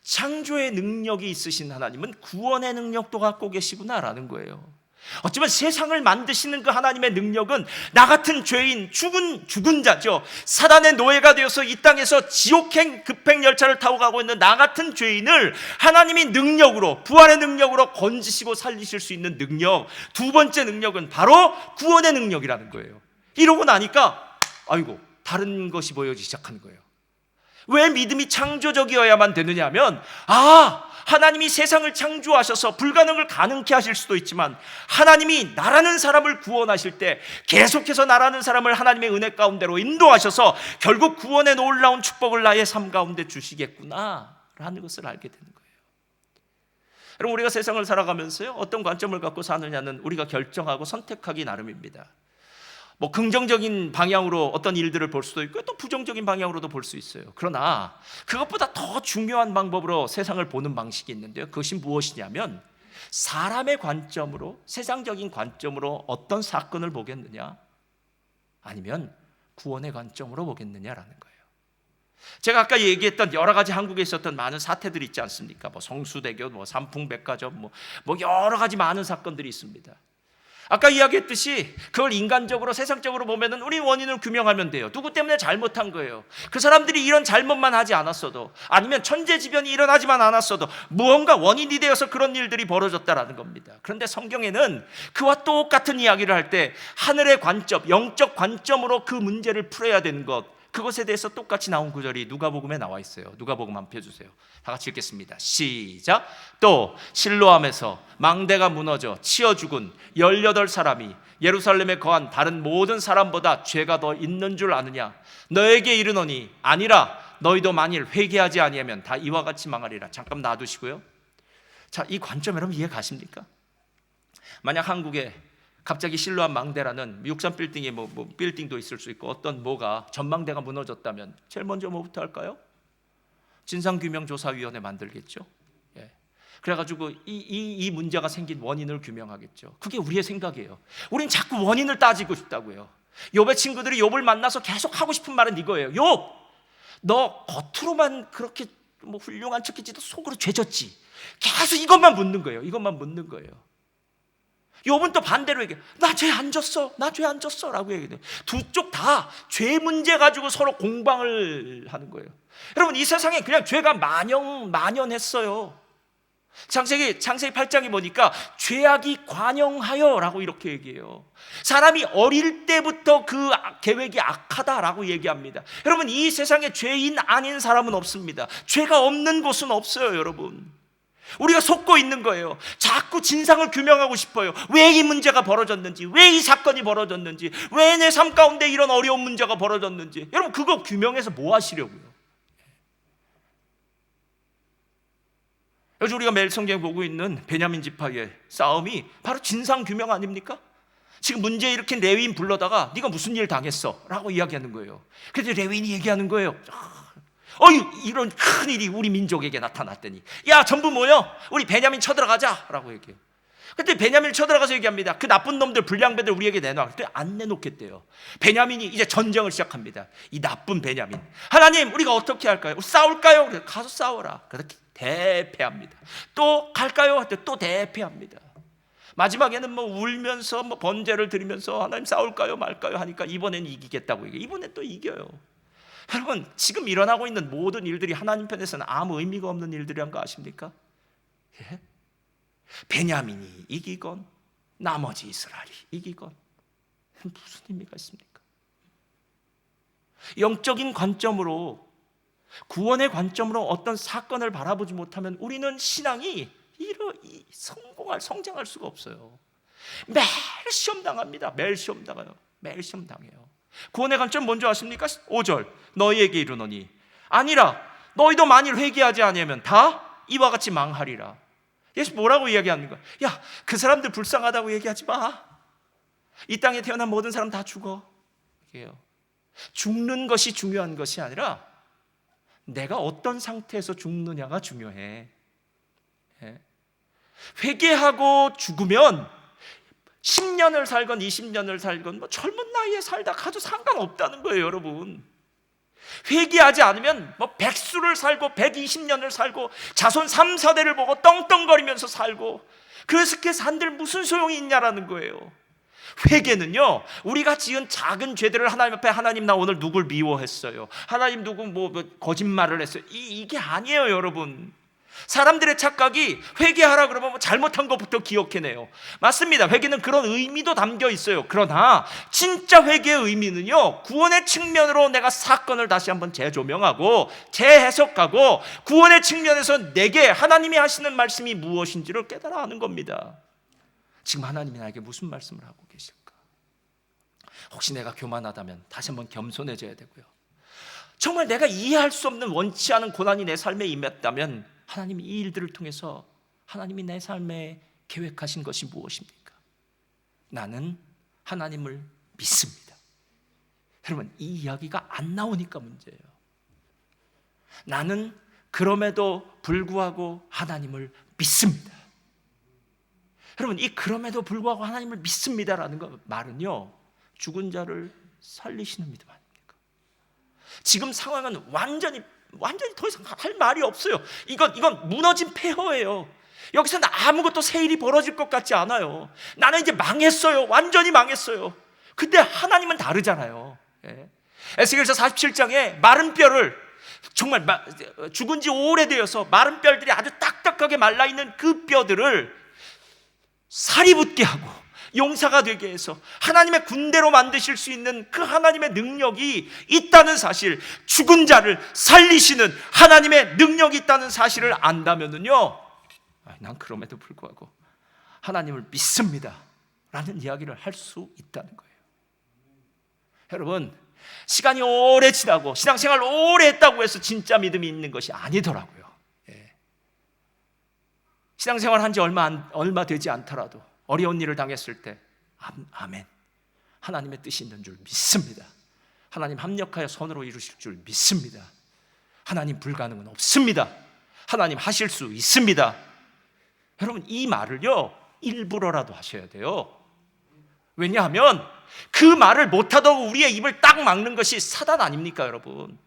창조의 능력이 있으신 하나님은 구원의 능력도 갖고 계시구나라는 거예요. 어쩌면 세상을 만드시는 그 하나님의 능력은 나 같은 죄인, 죽은 자죠. 사단의 노예가 되어서 이 땅에서 지옥행 급행 열차를 타고 가고 있는 나 같은 죄인을 하나님이 능력으로, 부활의 능력으로 건지시고 살리실 수 있는 능력, 두 번째 능력은 바로 구원의 능력이라는 거예요. 이러고 나니까 아이고, 다른 것이 보여지기 시작하는 거예요. 왜 믿음이 창조적이어야만 되느냐 하면 하나님이 세상을 창조하셔서 불가능을 가능케 하실 수도 있지만 하나님이 나라는 사람을 구원하실 때 계속해서 나라는 사람을 하나님의 은혜 가운데로 인도하셔서 결국 구원의 놀라운 축복을 나의 삶 가운데 주시겠구나 라는 것을 알게 되는 거예요. 여러분, 우리가 세상을 살아가면서요, 어떤 관점을 갖고 사느냐는 우리가 결정하고 선택하기 나름입니다. 긍정적인 방향으로 어떤 일들을 볼 수도 있고 또 부정적인 방향으로도 볼 수 있어요. 그러나 그것보다 더 중요한 방법으로 세상을 보는 방식이 있는데요, 그것이 무엇이냐면 사람의 관점으로, 세상적인 관점으로 어떤 사건을 보겠느냐, 아니면 구원의 관점으로 보겠느냐라는 거예요. 제가 아까 얘기했던 여러 가지 한국에 있었던 많은 사태들이 있지 않습니까? 성수대교, 삼풍백화점, 여러 가지 많은 사건들이 있습니다. 아까 이야기했듯이 그걸 인간적으로, 세상적으로 보면은 우리 원인을 규명하면 돼요. 누구 때문에 잘못한 거예요. 그 사람들이 이런 잘못만 하지 않았어도, 아니면 천재지변이 일어나지만 않았어도 무언가 원인이 되어서 그런 일들이 벌어졌다라는 겁니다. 그런데 성경에는 그와 똑같은 이야기를 할 때 하늘의 관점, 영적 관점으로 그 문제를 풀어야 되는 것, 그것에 대해서 똑같이 나온 구절이 누가복음에 나와 있어요. 누가복음 한번 펴주세요. 다 같이 읽겠습니다. 시작. 또 실로암에서 망대가 무너져 치어 죽은 18사람이 예루살렘에 거한 다른 모든 사람보다 죄가 더 있는 줄 아느냐? 너에게 이르노니 아니라 너희도 만일 회개하지 아니하면 다 이와 같이 망하리라. 잠깐 놔두시고요. 자, 이 관점 여러분 이해 가십니까? 만약 한국에 갑자기 실로암 망대라는 63 빌딩이 빌딩도 있을 수 있고 어떤 전망대가 무너졌다면 제일 먼저 뭐부터 할까요? 진상규명조사위원회 만들겠죠. 그래가지고 이 문제가 생긴 원인을 규명하겠죠. 그게 우리의 생각이에요. 우린 자꾸 원인을 따지고 싶다고요. 욥의 친구들이 욥을 만나서 계속 하고 싶은 말은 이거예요. 욥, 너 겉으로만 그렇게 훌륭한 척했지도 속으로 죄졌지. 계속 이것만 묻는 거예요. 욥은 또 반대로 얘기해요. 나 죄 안 졌어 라고 얘기해요. 두 쪽 다 죄 문제 가지고 서로 공방을 하는 거예요. 여러분, 이 세상에 그냥 죄가 만연했어요. 창세기 8장에 보니까 죄악이 관영하여라고 이렇게 얘기해요. 사람이 어릴 때부터 그 계획이 악하다라고 얘기합니다. 여러분, 이 세상에 죄인 아닌 사람은 없습니다. 죄가 없는 곳은 없어요, 여러분. 우리가 속고 있는 거예요. 자꾸 진상을 규명하고 싶어요. 왜 이 문제가 벌어졌는지, 왜 이 사건이 벌어졌는지, 왜 내 삶 가운데 이런 어려운 문제가 벌어졌는지. 여러분, 그거 규명해서 뭐 하시려고요? 요즘 우리가 매일 성경 보고 있는 베냐민 지파의 싸움이 바로 진상 규명 아닙니까? 지금 문제 일으킨 레위인 불러다가 네가 무슨 일 당했어? 라고 이야기하는 거예요. 그래서 레위인이 얘기하는 거예요. 이런 큰 일이 우리 민족에게 나타났더니 야, 전부 모여, 우리 베냐민 쳐들어가자 라고 얘기해요. 근데 베냐민을 쳐들어가서 얘기합니다. 그 나쁜 놈들, 불량배들 우리에게 내놔. 그때 안 내놓겠대요. 베냐민이 이제 전쟁을 시작합니다. 이 나쁜 베냐민, 하나님 우리가 어떻게 할까요? 우리 싸울까요? 그래서 가서 싸워라. 그래서 대패합니다. 또 갈까요? 할 때 또 대패합니다. 마지막에는 울면서 번제를 드리면서 하나님 싸울까요 말까요 하니까 이번엔 이기겠다고 얘기해요. 이번엔 또 이겨요. 여러분, 지금 일어나고 있는 모든 일들이 하나님 편에서는 아무 의미가 없는 일들이란 거 아십니까? 예? 베냐민이 이기건 나머지 이스라엘이 이기건 무슨 의미가 있습니까? 영적인 관점으로, 구원의 관점으로 어떤 사건을 바라보지 못하면 우리는 신앙이 성장할 수가 없어요. 매일 시험 당합니다. 매일 시험 당해요. 매일 시험 당해요. 구원의 관점 뭔지 아십니까? 5절 너희에게 이르노니 아니라 너희도 만일 회개하지 아니하면 다 이와 같이 망하리라. 예수 뭐라고 이야기하는 거야? 야, 그 사람들 불쌍하다고 얘기하지 마. 이 땅에 태어난 모든 사람 다 죽어. 죽는 것이 중요한 것이 아니라 내가 어떤 상태에서 죽느냐가 중요해. 회개하고 죽으면 10년을 살건 20년을 살건 젊은 나이에 살다 가도 상관없다는 거예요, 여러분. 회개하지 않으면 100수를 살고 120년을 살고 자손 3, 4대를 보고 떵떵거리면서 살고 그렇게 산들 무슨 소용이 있냐라는 거예요. 회개는요, 우리가 지은 작은 죄들을 하나님 앞에, 하나님 나 오늘 누굴 미워했어요, 하나님 누구 거짓말을 했어요, 이게 아니에요, 여러분. 사람들의 착각이 회개하라 그러면 잘못한 것부터 기억해내요. 맞습니다. 회개는 그런 의미도 담겨 있어요. 그러나 진짜 회개의 의미는요, 구원의 측면으로 내가 사건을 다시 한번 재조명하고 재해석하고 구원의 측면에서 내게 하나님이 하시는 말씀이 무엇인지를 깨달아 하는 겁니다. 지금 하나님이 나에게 무슨 말씀을 하고 계실까? 혹시 내가 교만하다면 다시 한번 겸손해져야 되고요. 정말 내가 이해할 수 없는 원치 않은 고난이 내 삶에 임했다면 하나님이 이 일들을 통해서 하나님이 내 삶에 계획하신 것이 무엇입니까? 나는 하나님을 믿습니다. 여러분, 이 이야기가 안 나오니까 문제예요. 나는 그럼에도 불구하고 하나님을 믿습니다. 여러분, 이 그럼에도 불구하고 하나님을 믿습니다라는 말은요, 죽은 자를 살리시는 믿음 아닙니까? 지금 상황은 완전히 더 이상 할 말이 없어요. 이건 무너진 폐허예요. 여기서는 아무것도 새 일이 벌어질 것 같지 않아요. 나는 이제 망했어요. 완전히 망했어요. 근데 하나님은 다르잖아요. 에스겔서 47장에 마른 뼈를, 정말 죽은 지 오래되어서 마른 뼈들이 아주 딱딱하게 말라있는 그 뼈들을 살이 붙게 하고 용사가 되게 해서 하나님의 군대로 만드실 수 있는 그 하나님의 능력이 있다는 사실, 죽은 자를 살리시는 하나님의 능력이 있다는 사실을 안다면은요, 난 그럼에도 불구하고 하나님을 믿습니다 라는 이야기를 할 수 있다는 거예요. 여러분, 시간이 오래 지나고 신앙생활 오래 했다고 해서 진짜 믿음이 있는 것이 아니더라고요. 신앙생활 한 지 얼마 되지 않더라도 어려운 일을 당했을 때 아멘, 하나님의 뜻이 있는 줄 믿습니다. 하나님 합력하여 선으로 이루실 줄 믿습니다. 하나님 불가능은 없습니다. 하나님 하실 수 있습니다. 여러분, 이 말을요, 일부러라도 하셔야 돼요. 왜냐하면 그 말을 못하다고 우리의 입을 딱 막는 것이 사단 아닙니까, 여러분?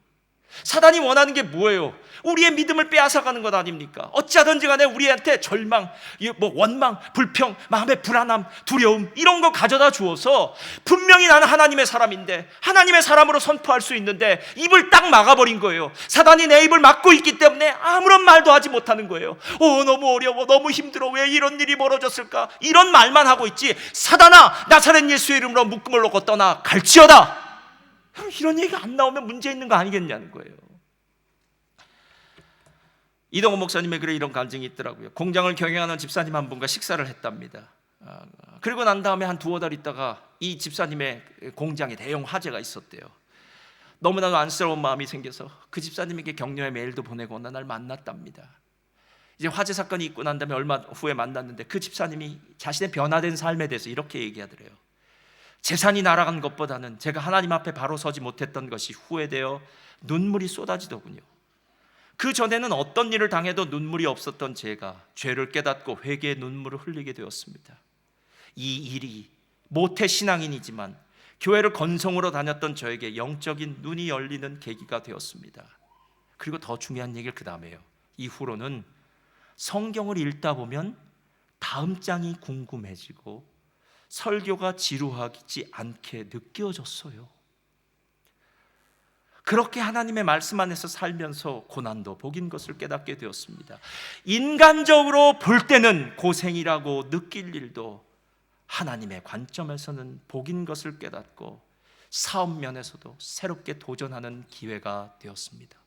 사단이 원하는 게 뭐예요? 우리의 믿음을 빼앗아가는 것 아닙니까? 어찌하든지 간에 우리한테 절망, 원망, 불평, 마음의 불안함, 두려움 이런 거 가져다 주어서 분명히 나는 하나님의 사람인데, 하나님의 사람으로 선포할 수 있는데 입을 딱 막아버린 거예요. 사단이 내 입을 막고 있기 때문에 아무런 말도 하지 못하는 거예요. 너무 어려워, 너무 힘들어, 왜 이런 일이 벌어졌을까, 이런 말만 하고 있지, 사단아 나사렛 예수의 이름으로 묶음을 놓고 떠나 갈지어다, 이런 얘기가 안 나오면 문제 있는 거 아니겠냐는 거예요. 이동호 목사님의 글에 이런 간증이 있더라고요. 공장을 경영하는 집사님 한 분과 식사를 했답니다. 그리고 난 다음에 한 두어 달 있다가 이 집사님의 공장에 대형 화재가 있었대요. 너무나도 안쓰러운 마음이 생겨서 그 집사님에게 격려의 메일도 보내고 어느 날 만났답니다. 이제 화재 사건이 있고 난 다음에 얼마 후에 만났는데 그 집사님이 자신의 변화된 삶에 대해서 이렇게 얘기하더래요. 재산이 날아간 것보다는 제가 하나님 앞에 바로 서지 못했던 것이 후회되어 눈물이 쏟아지더군요. 그 전에는 어떤 일을 당해도 눈물이 없었던 제가 죄를 깨닫고 회개의 눈물을 흘리게 되었습니다. 이 일이 모태신앙인이지만 교회를 건성으로 다녔던 저에게 영적인 눈이 열리는 계기가 되었습니다. 그리고 더 중요한 얘기를 그 다음에 해요. 이후로는 성경을 읽다 보면 다음 장이 궁금해지고 설교가 지루하지 않게 느껴졌어요. 그렇게 하나님의 말씀 안에서 살면서 고난도 복인 것을 깨닫게 되었습니다. 인간적으로 볼 때는 고생이라고 느낄 일도 하나님의 관점에서는 복인 것을 깨닫고 사업 면에서도 새롭게 도전하는 기회가 되었습니다.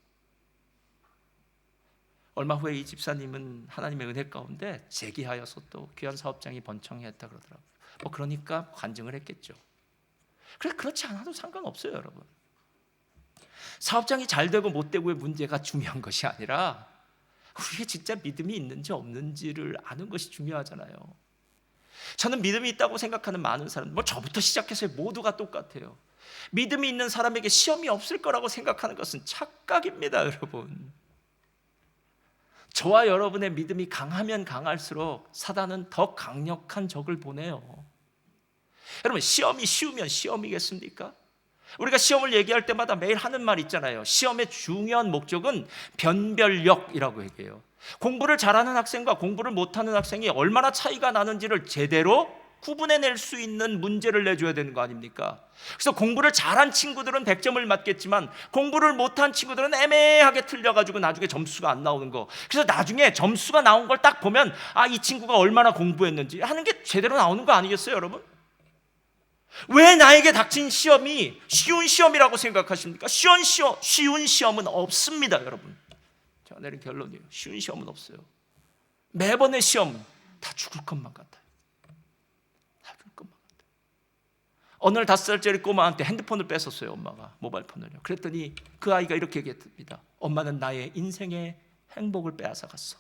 얼마 후에 이 집사님은 하나님의 은혜 가운데 재기하여서 또 귀한 사업장이 번창했다 그러더라고요. 그러니까 간증을 했겠죠. 그렇지 않아도 상관없어요, 여러분. 사업장이 잘 되고 못 되고의 문제가 중요한 것이 아니라 우리의 진짜 믿음이 있는지 없는지를 아는 것이 중요하잖아요. 저는 믿음이 있다고 생각하는 많은 사람, 저부터 시작해서 모두가 똑같아요. 믿음이 있는 사람에게 시험이 없을 거라고 생각하는 것은 착각입니다, 여러분. 저와 여러분의 믿음이 강하면 강할수록 사단은 더 강력한 적을 보내요. 여러분, 시험이 쉬우면 시험이겠습니까? 우리가 시험을 얘기할 때마다 매일 하는 말 있잖아요. 시험의 중요한 목적은 변별력이라고 얘기해요. 공부를 잘하는 학생과 공부를 못하는 학생이 얼마나 차이가 나는지를 제대로 구분해낼 수 있는 문제를 내줘야 되는 거 아닙니까? 그래서 공부를 잘한 친구들은 100점을 맞겠지만 공부를 못한 친구들은 애매하게 틀려가지고 나중에 점수가 안 나오는 거. 그래서 나중에 점수가 나온 걸 딱 보면 이 친구가 얼마나 공부했는지 하는 게 제대로 나오는 거 아니겠어요, 여러분? 왜 나에게 닥친 시험이 쉬운 시험이라고 생각하십니까? 쉬운 시험은 없습니다, 여러분. 제가 내린 결론이에요. 쉬운 시험은 없어요. 매번의 시험 다 죽을 것만 같아요. 어느 날 5살짜리 꼬마한테 핸드폰을 뺏었어요, 엄마가. 모바일폰을요. 그랬더니 그 아이가 이렇게 얘기했습니다. 엄마는 나의 인생의 행복을 빼앗아갔어.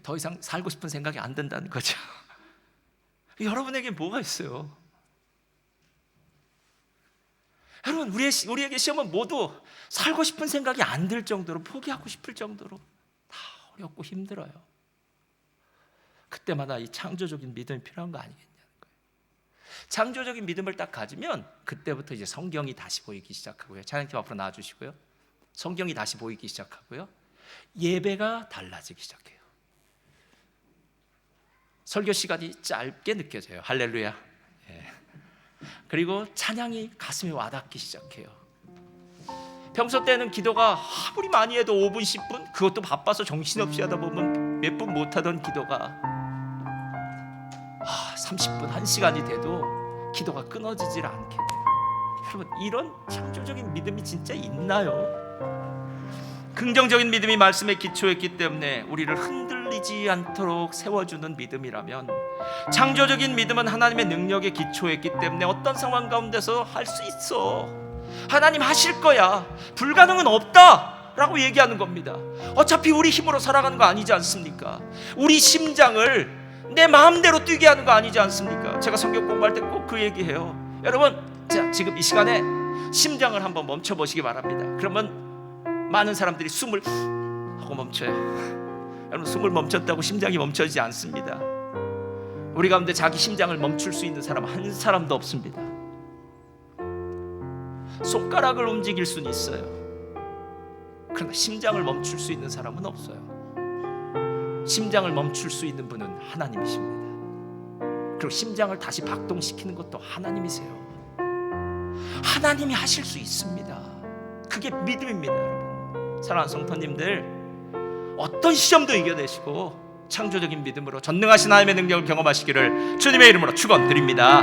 더 이상 살고 싶은 생각이 안 든다는 거죠. 여러분에게 뭐가 있어요? 여러분, 우리에게 시험은 모두 살고 싶은 생각이 안 들 정도로, 포기하고 싶을 정도로 다 어렵고 힘들어요. 그때마다 이 창조적인 믿음이 필요한 거 아니겠냐는 거예요. 창조적인 믿음을 딱 가지면 그때부터 이제 성경이 다시 보이기 시작하고요. 찬양팀 앞으로 나와주시고요. 성경이 다시 보이기 시작하고요. 예배가 달라지기 시작해요. 설교 시간이 짧게 느껴져요. 할렐루야. 예. 그리고 찬양이 가슴에 와닿기 시작해요. 평소 때는 기도가 아무리 많이 해도 5분, 10분, 그것도 바빠서 정신없이 하다 보면 몇 분 못하던 기도가 30분, 1시간이 돼도 기도가 끊어지질 않게 돼요. 여러분, 이런 창조적인 믿음이 진짜 있나요? 긍정적인 믿음이 말씀에 기초했기 때문에 우리를 흔들리지 않도록 세워주는 믿음이라면, 창조적인 믿음은 하나님의 능력에 기초했기 때문에 어떤 상황 가운데서 할 수 있어, 하나님 하실 거야, 불가능은 없다 라고 얘기하는 겁니다. 어차피 우리 힘으로 살아가는 거 아니지 않습니까? 우리 심장을 내 마음대로 뛰게 하는 거 아니지 않습니까? 제가 성경 공부할 때 꼭 그 얘기해요. 여러분, 자, 지금 이 시간에 심장을 한번 멈춰보시기 바랍니다. 그러면 많은 사람들이 숨을 하고 멈춰요. 여러분, 숨을 멈췄다고 심장이 멈춰지지 않습니다. 우리 가운데 자기 심장을 멈출 수 있는 사람 한 사람도 없습니다. 손가락을 움직일 수는 있어요. 그러나 심장을 멈출 수 있는 사람은 없어요. 심장을 멈출 수 있는 분은 하나님이십니다. 그리고 심장을 다시 박동시키는 것도 하나님이세요. 하나님이 하실 수 있습니다. 그게 믿음입니다, 여러분. 사랑하는 성도님들, 어떤 시험도 이겨내시고 창조적인 믿음으로 전능하신 하나님의 능력을 경험하시기를 주님의 이름으로 축원드립니다.